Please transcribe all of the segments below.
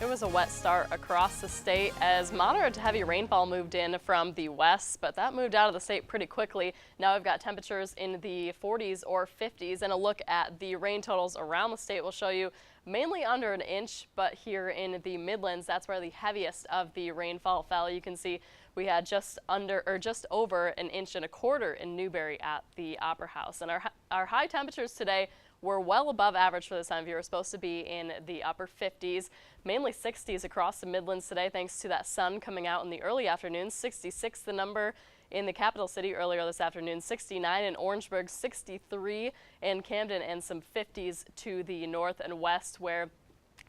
It was a wet start across the state as moderate to heavy rainfall moved in from the west, but that moved out of the state pretty quickly. Now we've got temperatures in the 40s or 50s, and a look at the rain totals around the state will show you mainly under an inch, but here in the Midlands, that's where the heaviest of the rainfall fell. You can see we had just over an inch and a quarter in Newberry at the Opera House. And our high temperatures today were well above average for this time of year. We're supposed to be in the upper 50s, mainly 60s across the Midlands today, thanks to that sun coming out in the early afternoon. 66 the number in the capital city earlier this afternoon, 69 in Orangeburg, 63 in Camden, and some 50s to the north and west, where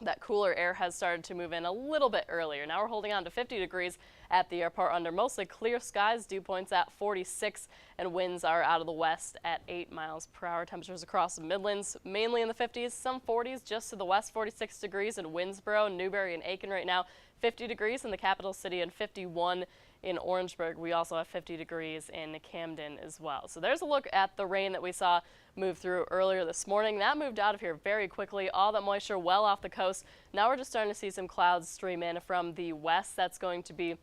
that cooler air has started to move in a little bit earlier. Now we're holding on to 50 degrees at the airport under mostly clear skies. Dew points at 46, and winds are out of the west at 8 miles per hour. Temperatures across the Midlands mainly in the 50s, some 40s just to the west, 46 degrees in Winnsboro, Newberry, and Aiken right now. 50 degrees in the capital city and 51 in Orangeburg. We also have 50 degrees in Camden as well. So there's a look at the rain that we saw move through earlier this morning. That moved out of here very quickly. All that moisture well off the coast. Now we're just starting to see some clouds stream in from the west. That's going to be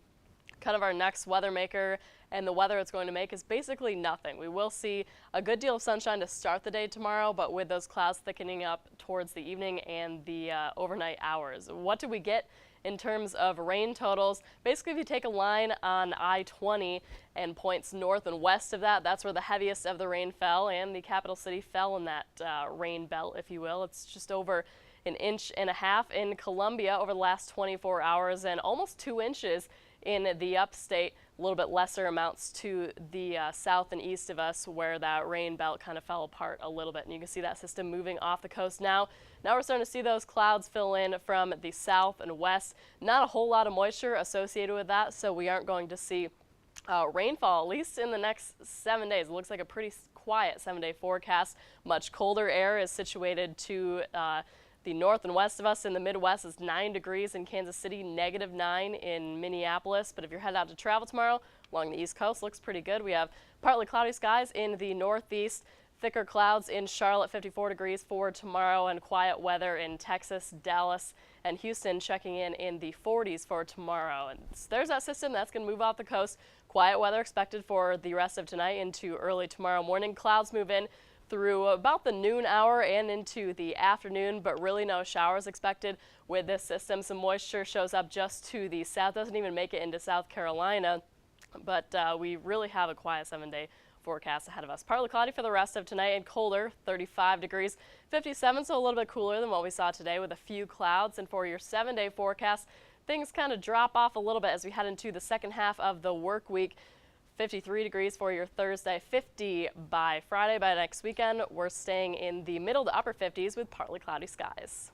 kind of our next weather maker, and the weather it's going to make is basically nothing. We will see a good deal of sunshine to start the day tomorrow, but with those clouds thickening up towards the evening and the overnight hours. What do we get in terms of rain totals? Basically, if you take a line on I-20 and points north and west of that, that's where the heaviest of the rain fell, and the capital city fell in that rain belt, if you will. It's just over an inch and a half in Columbia over the last 24 hours and almost 2 inches in the upstate. A little bit lesser amounts to the south and east of us, where that rain belt kind of fell apart a little bit. And you can see that system moving off the coast now. Now we're starting to see those clouds fill in from the south and west. Not a whole lot of moisture associated with that, so we aren't going to see rainfall, at least in the next 7 days. It looks like a pretty quiet 7-day forecast. Much colder air is situated to the north and west of us. In the Midwest is 9 degrees in Kansas City, -9 in Minneapolis. But if you're headed out to travel tomorrow along the East Coast, looks pretty good. We have partly cloudy skies in the Northeast, thicker clouds in Charlotte, 54 degrees for tomorrow, and quiet weather in Texas, Dallas, and Houston checking in the 40s for tomorrow. And there's that system that's going to move off the coast. Quiet weather expected for the rest of tonight into early tomorrow morning. Clouds move in through about the noon hour and into the afternoon, but really no showers expected with this system. Some moisture shows up just to the south, doesn't even make it into South Carolina, but we really have a quiet 7-day forecast ahead of us. Partly cloudy for the rest of tonight and colder, 35 degrees, 57, so a little bit cooler than what we saw today with a few clouds. And for your 7-day forecast, things kind of drop off a little bit as we head into the second half of the work week. 53 degrees for your Thursday, 50 by Friday. By next weekend, we're staying in the middle to upper 50s with partly cloudy skies.